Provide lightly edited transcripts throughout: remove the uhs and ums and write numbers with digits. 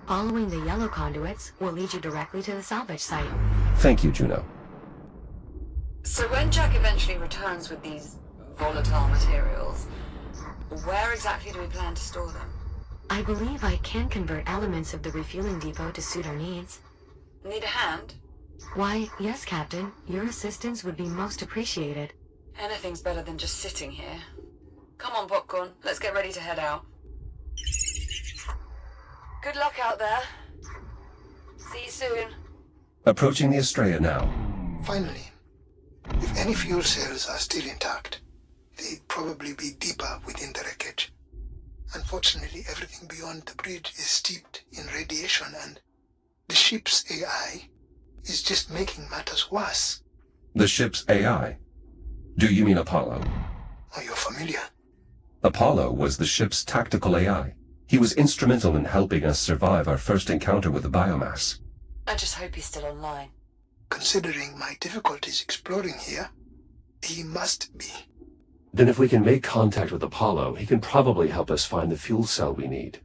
Following the yellow conduits will lead you directly to the salvage site. Thank you, Juno. So when Jack eventually returns with these volatile materials, where exactly do we plan to store them? I believe I can convert elements of the refueling depot to suit our needs. Need a hand? Why, yes, Captain. Your assistance would be most appreciated. Anything's better than just sitting here. Come on, Popcorn. Let's get ready to head out. Good luck out there. See you soon. Approaching the Estrella now. Finally, if any fuel cells are still intact, they'd probably be deeper within the wreckage. Unfortunately, everything beyond the bridge is steeped in radiation, and the ship's AI is just making matters worse. The ship's AI? Do you mean Apollo? Are you familiar? Apollo was the ship's tactical AI. He was instrumental in helping us survive our first encounter with the biomass. I just hope he's still online. Considering my difficulties exploring here, he must be. Then if we can make contact with Apollo, he can probably help us find the fuel cell we need.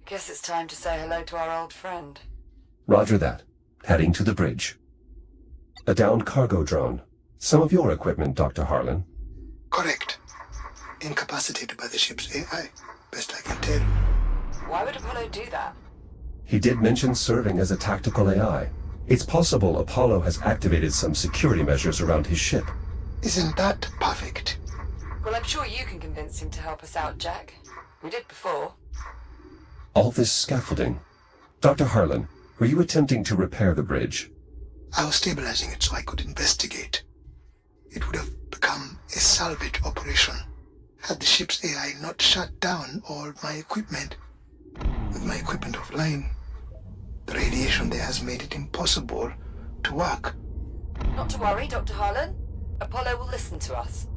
Guess it's time to say hello to our old friend. Roger that. Heading to the bridge. A downed cargo drone. Some of your equipment, Dr. Harlan. Correct. Incapacitated by the ship's AI, best I can tell. Why would Apollo do that? He did mention serving as a tactical AI. It's possible Apollo has activated some security measures around his ship. Isn't that perfect? Well, I'm sure you can convince him to help us out, Jack. We did before. All this scaffolding. Dr. Harlan, were you attempting to repair the bridge? I was stabilizing it so I could investigate. It would have become a salvage operation had the ship's AI not shut down all my equipment. With my equipment offline, the radiation there has made it impossible to work. Not to worry, Dr. Harlan. Apollo will listen to us.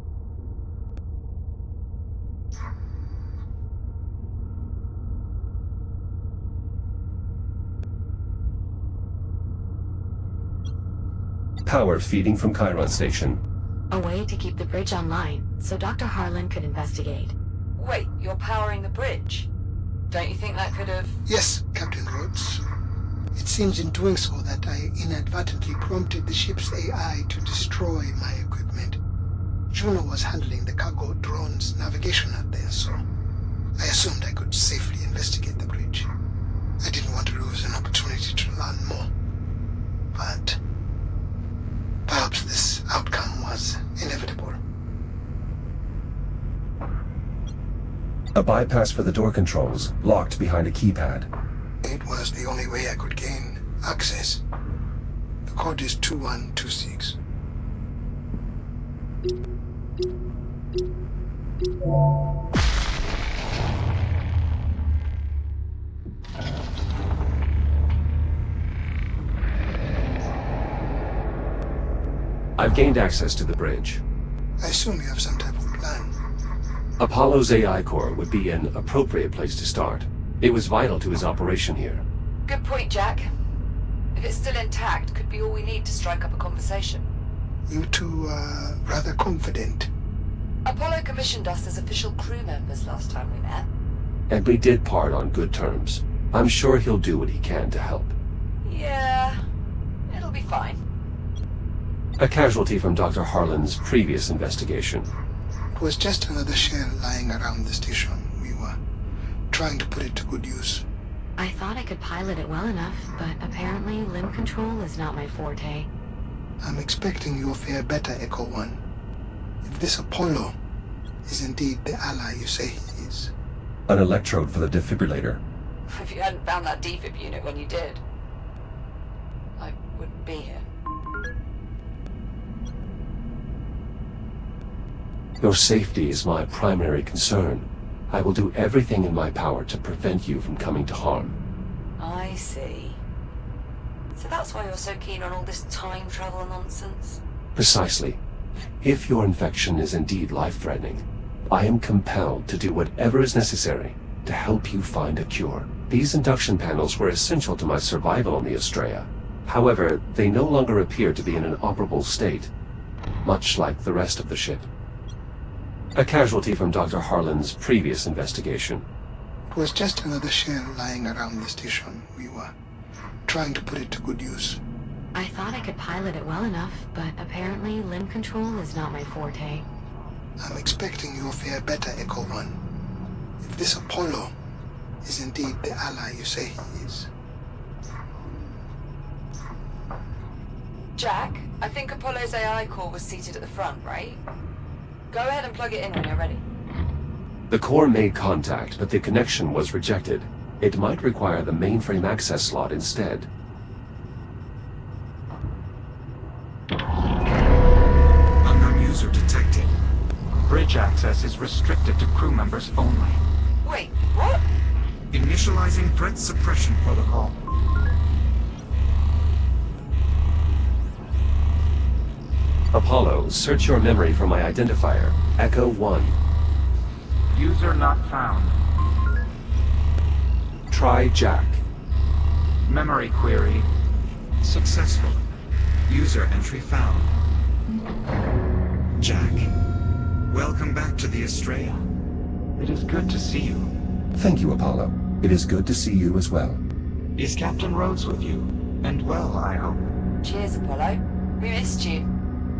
Power feeding from Chiron Station. A way to keep the bridge online, so Dr. Harlan could investigate. Wait, you're powering the bridge? Don't you think that could have... Yes, Captain Rhodes. It seems in doing so that I inadvertently prompted the ship's AI to destroy my equipment. Juno was handling the cargo drone's navigation out there, so I assumed I could safely investigate the bridge. I didn't want to lose an opportunity to learn more. But perhaps this outcome was inevitable. A bypass for the door controls, locked behind a keypad. It was the only way I could gain access. The code is 2126. I've gained access to the bridge. I assume you have some type of plan. Apollo's AI core would be an appropriate place to start. It was vital to his operation here. Good point, Jack. If it's still intact, could be all we need to strike up a conversation. You two are rather confident. Apollo commissioned us as official crew members last time we met. And we did part on good terms. I'm sure he'll do what he can to help. Yeah, it'll be fine. A casualty from Dr. Harlan's previous investigation. It was just another shell lying around the station. We were trying to put it to good use. I thought I could pilot it well enough, but apparently limb control is not my forte. I'm expecting you'll fare better, Echo One. If this Apollo is indeed the ally you say he is. An electrode for the defibrillator. If you hadn't found that defib unit when you did, I wouldn't be here. Your safety is my primary concern. I will do everything in my power to prevent you from coming to harm. I see. So that's why you're so keen on all this time travel nonsense? Precisely. If your infection is indeed life-threatening, I am compelled to do whatever is necessary to help you find a cure. These induction panels were essential to my survival on the Estrella. However, they no longer appear to be in an operable state, much like the rest of the ship. A casualty from Dr. Harlan's previous investigation. It was just another shell lying around the station. We were trying to put it to good use. I thought I could pilot it well enough, but apparently limb control is not my forte. I'm expecting you'll fare better, Echo One. If this Apollo is indeed the ally you say he is. Jack, I think Apollo's AI core was seated at the front, right? Go ahead and plug it in when you're ready. The core made contact, but the connection was rejected. It might require the mainframe access slot instead. Unknown user detected. Bridge access is restricted to crew members only. Wait, what? Initializing threat suppression protocol. Apollo, search your memory for my identifier, Echo 1. User not found. Try Jack. Memory query. Successful. User entry found. Jack, welcome back to the Estrella. It is good to see you. Thank you, Apollo. It is good to see you as well. Is Captain Rhodes with you? And well, I hope. Cheers, Apollo. We missed you.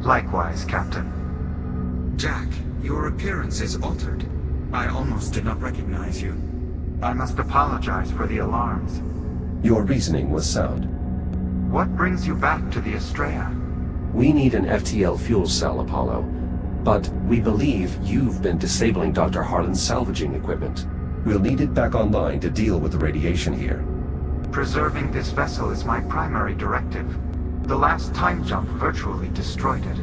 Likewise, Captain. Jack, your appearance is altered. I almost did not recognize you. I must apologize for the alarms. Your reasoning was sound. What brings you back to the Estrella? We need an FTL fuel cell, Apollo. But we believe you've been disabling Dr. Harlan's salvaging equipment. We'll need it back online to deal with the radiation here. Preserving this vessel is my primary directive. The last time jump virtually destroyed it.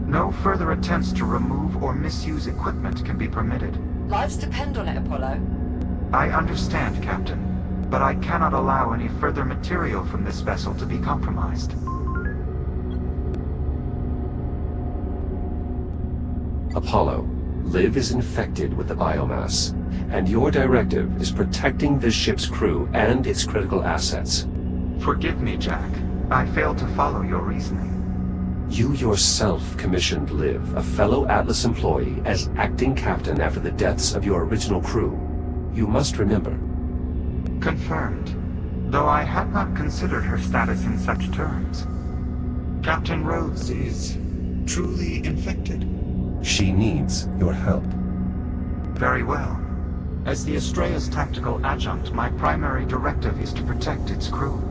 No further attempts to remove or misuse equipment can be permitted. Lives depend on it, Apollo. I understand, Captain, but I cannot allow any further material from this vessel to be compromised. Apollo, Liv is infected with the biomass, and your directive is protecting the ship's crew and its critical assets. Forgive me, Jack. I failed to follow your reasoning. You yourself commissioned Liv, a fellow Atlas employee, as acting captain after the deaths of your original crew. You must remember. Confirmed, though I had not considered her status in such terms. Captain Rhodes is truly infected. She needs your help. Very well. As the Estrella's tactical adjunct, my primary directive is to protect its crew.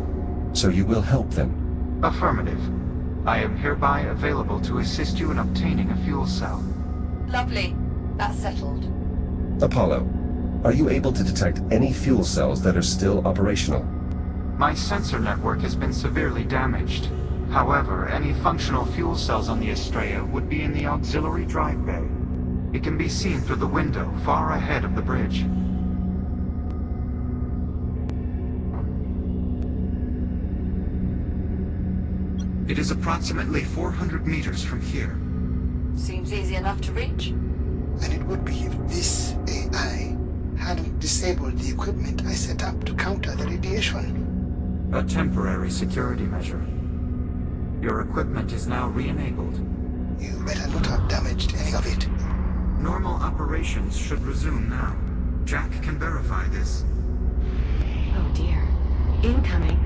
So you will help them? Affirmative. I am hereby available to assist you in obtaining a fuel cell. Lovely. That's settled. Apollo, are you able to detect any fuel cells that are still operational? My sensor network has been severely damaged. However, any functional fuel cells on the Estrella would be in the auxiliary drive bay. It can be seen through the window far ahead of the bridge. It is approximately 400 meters from here. Seems easy enough to reach. And it would be if this AI hadn't disabled the equipment I set up to counter the radiation. A temporary security measure. Your equipment is now re-enabled. You better not have damaged any of it. Normal operations should resume now. Jack can verify this. Oh dear. Incoming.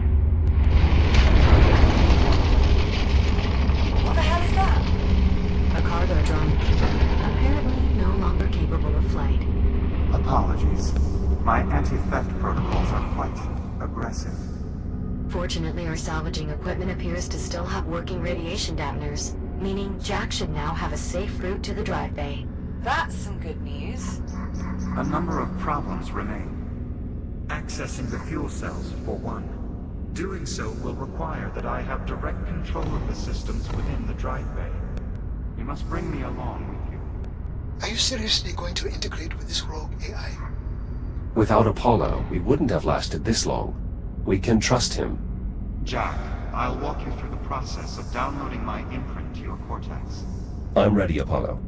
What the hell is that? A cargo drone. Apparently no longer capable of flight. Apologies. My anti-theft protocols are quite aggressive. Fortunately, our salvaging equipment appears to still have working radiation dampeners, meaning Jack should now have a safe route to the drive bay. That's some good news. A number of problems remain. Accessing the fuel cells, for one. Doing so will require that I have direct control of the systems within the drive bay. You must bring me along with you. Are you seriously going to integrate with this rogue AI? Without Apollo, we wouldn't have lasted this long. We can trust him. Jack, I'll walk you through the process of downloading my imprint to your cortex. I'm ready, Apollo.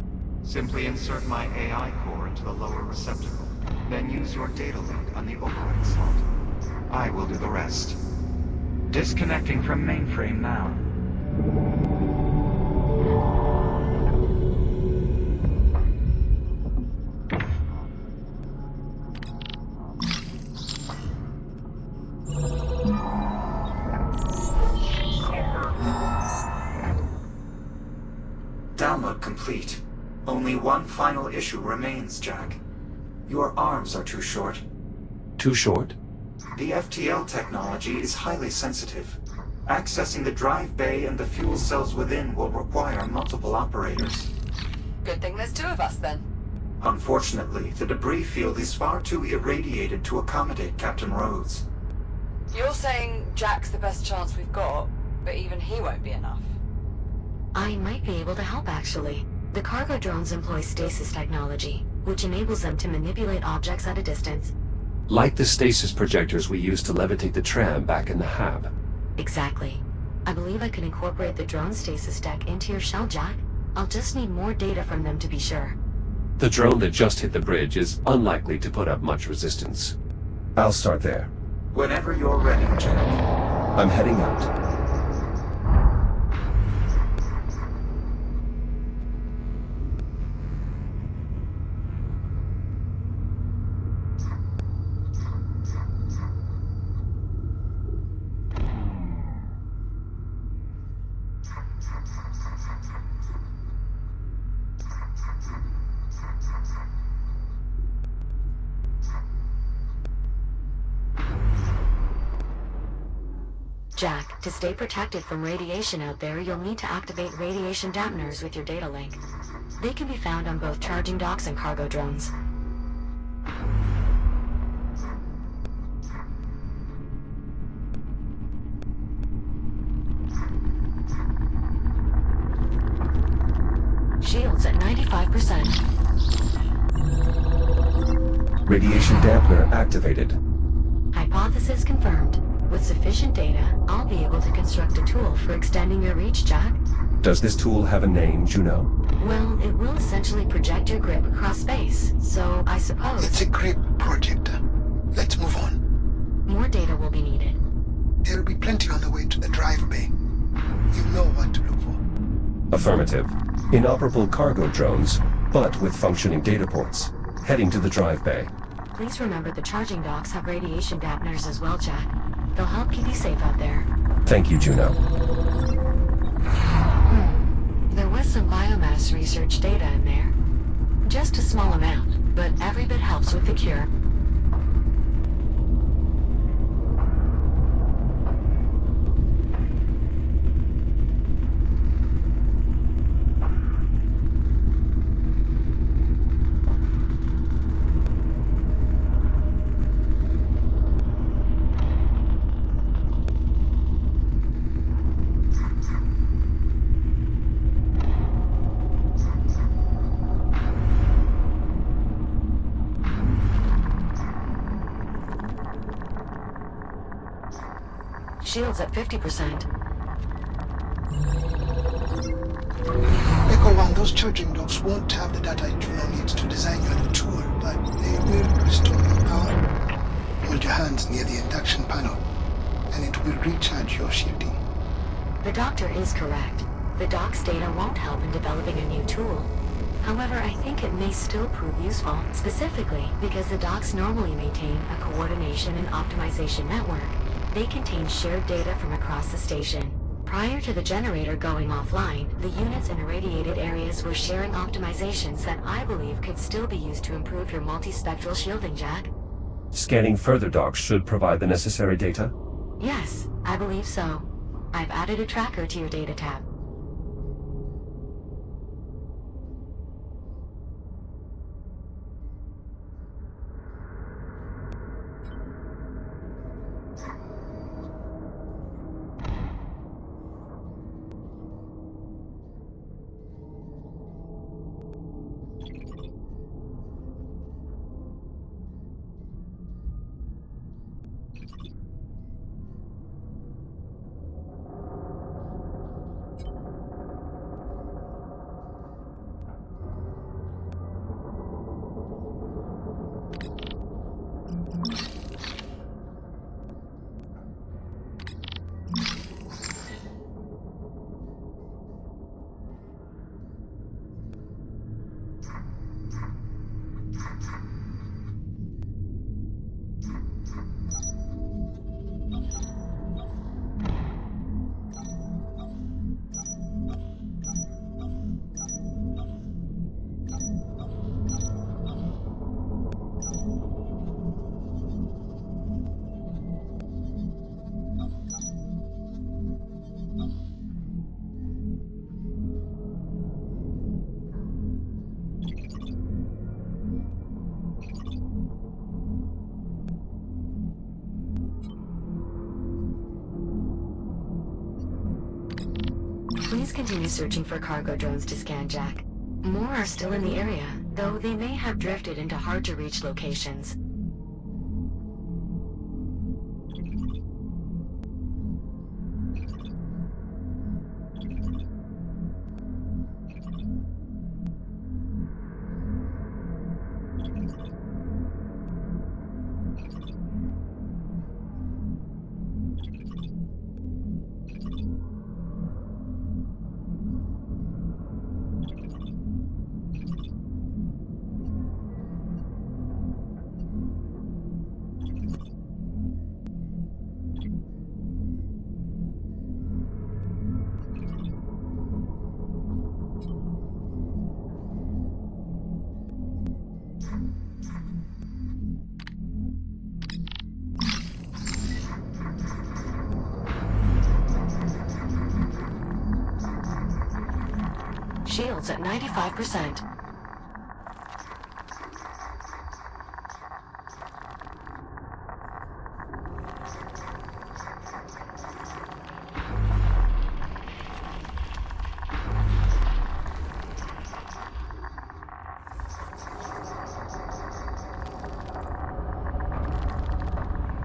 Simply insert my AI core into the lower receptacle, then use your data link on the override slot. I will do the rest. Disconnecting from mainframe now. Download complete. Only one final issue remains, Jack. Your arms are too short. Too short? The FTL technology is highly sensitive. Accessing the drive bay and the fuel cells within will require multiple operators. Good thing there's two of us then. Unfortunately, the debris field is far too irradiated to accommodate Captain Rhodes. You're saying Jack's the best chance we've got, but even he won't be enough. I might be able to help, actually. The cargo drones employ stasis technology, which enables them to manipulate objects at a distance. Like the stasis projectors we used to levitate the tram back in the hab. Exactly. I believe I can incorporate the drone stasis deck into your shell, Jack. I'll just need more data from them to be sure. The drone that just hit the bridge is unlikely to put up much resistance. I'll start there. Whenever you're ready, Jack. I'm heading out. Jack, to stay protected from radiation out there, you'll need to activate radiation dampeners with your data link. They can be found on both charging docks and cargo drones. Shields at 95%. Radiation dampener activated. Hypothesis confirmed. With sufficient data, I'll be able to construct a tool for extending your reach, Jack. Does this tool have a name, Juno? Well, it will essentially project your grip across space, so I suppose... It's a grip projector. Let's move on. more data will be needed. There'll be plenty on the way to the drive bay. You know what to look for. Affirmative. Inoperable cargo drones, but with functioning data ports. Heading to the drive bay. Please remember the charging docks have radiation dampeners as well, Jack. They'll help keep you safe out there. Thank you, Juno. There was some biomass research data in there. Just a small amount, but every bit helps with the cure. Shields at 50%. Echo 1, those charging docks won't have the data Juno needs to design your new tool, but they will restore your power. Hold your hands near the induction panel, and it will recharge your shielding. The doctor is correct. The dock's data won't help in developing a new tool. However, I think it may still prove useful, specifically because the docks normally maintain a coordination and optimization network. They contain shared data from across the station. Prior to the generator going offline, the units in irradiated areas were sharing optimizations that I believe could still be used to improve your multispectral shielding, Jack. Scanning further docks should provide the necessary data? Yes, I believe so. I've added a tracker to your data tab. Please continue searching for cargo drones to scan, Jack. More are still in the area, though they may have drifted into hard-to-reach locations. Shields at 95%.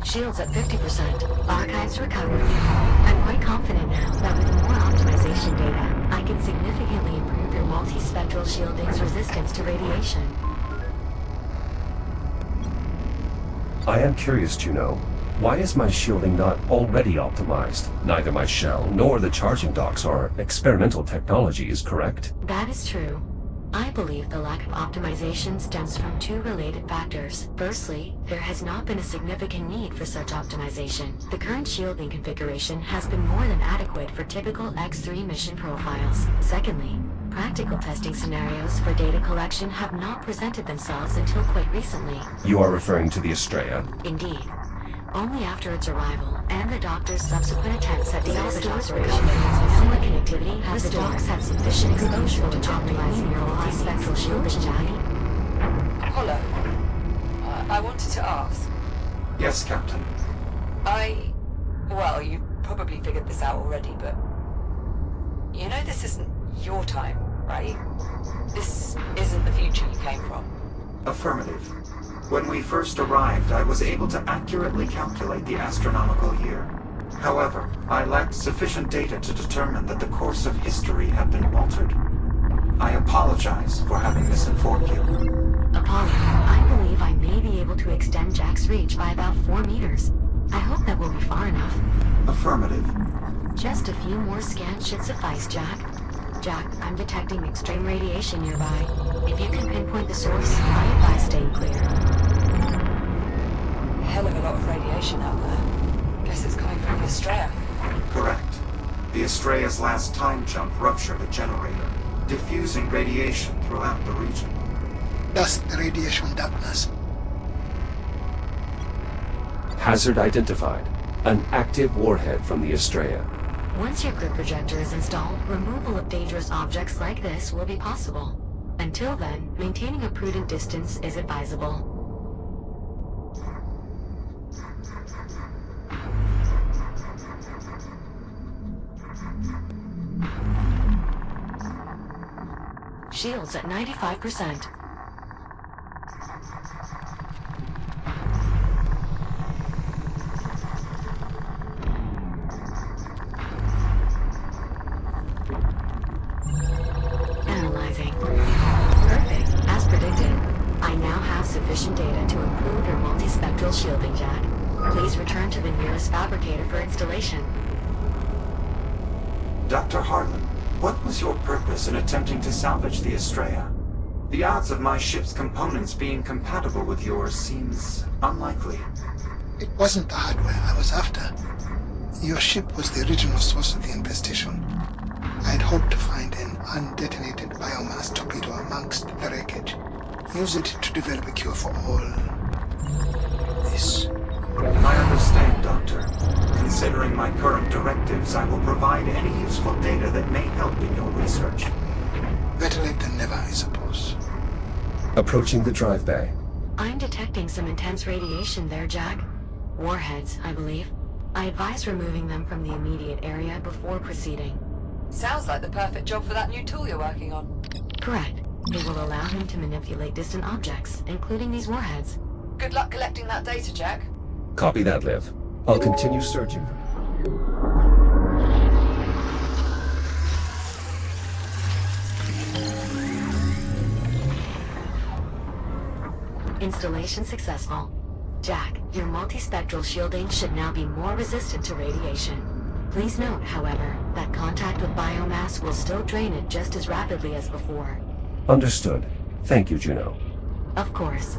Shields at 50%. Archives recovered. I'm quite confident now that with more optimization data, I can significantly improve your multispectral shielding's resistance to radiation. I am curious to know, why is my shielding not already optimized? Neither my shell nor the charging docks are experimental technologies, correct? That is true. I believe the lack of optimization stems from two related factors. Firstly, there has not been a significant need for such optimization. The current shielding configuration has been more than adequate for typical X3 mission profiles. Secondly, practical testing scenarios for data collection have not presented themselves until quite recently. You are referring to the Estrella? Indeed. Only after its arrival and the doctor's subsequent attempts at salvage operations, similar connectivity has the docks had sufficient exposure to optimizing your multispectral shielding, Jack. Apollo, I wanted to ask. Yes, Captain. Well, you probably figured this out already, but... You know this isn't your time, right? This isn't the future you came from. Affirmative. When we first arrived, I was able to accurately calculate the astronomical year. However, I lacked sufficient data to determine that the course of history had been altered. I apologize for having misinformed you. Apollo, I believe I may be able to extend Jack's reach by about 4 meters. I hope that will be far enough. Affirmative. Just a few more scans should suffice, Jack. Jack, I'm detecting extreme radiation nearby. If you can pinpoint the source, I advise staying clear. Hell of a lot of radiation out there. Guess it's coming from the Estrella. Correct. The Estrella's last time jump ruptured a generator, diffusing radiation throughout the region. Thus the radiation darkness. Hazard identified. An active warhead from the Estrella. Once your grid projector is installed, removal of dangerous objects like this will be possible. Until then, maintaining a prudent distance is advisable. Shields at 95%. Analyzing. Perfect, as predicted. I now have sufficient data to improve your multispectral shielding, Jack. Please return to the nearest fabricator for installation. Dr. Harlan, what was your purpose in attempting to salvage the Estrella? The odds of my ship's components being compatible with yours seems unlikely. It wasn't the hardware I was after. Your ship was the original source of the infestation. I had hoped to find an undetonated biomass torpedo amongst the wreckage. Use it to develop a cure for all this. I understand, Doctor. Considering my current directives, I will provide any useful data that may help in your research. Better late than never, I suppose. Approaching the drive bay. I'm detecting some intense radiation there, Jack. Warheads, I believe. I advise removing them from the immediate area before proceeding. Sounds like the perfect job for that new tool you're working on. Correct. It will allow him to manipulate distant objects, including these warheads. Good luck collecting that data, Jack. Copy that, Liv. I'll continue searching. Installation successful. Jack, your multispectral shielding should now be more resistant to radiation. Please note, however, that contact with biomass will still drain it just as rapidly as before. Understood. Thank you, Juno. Of course.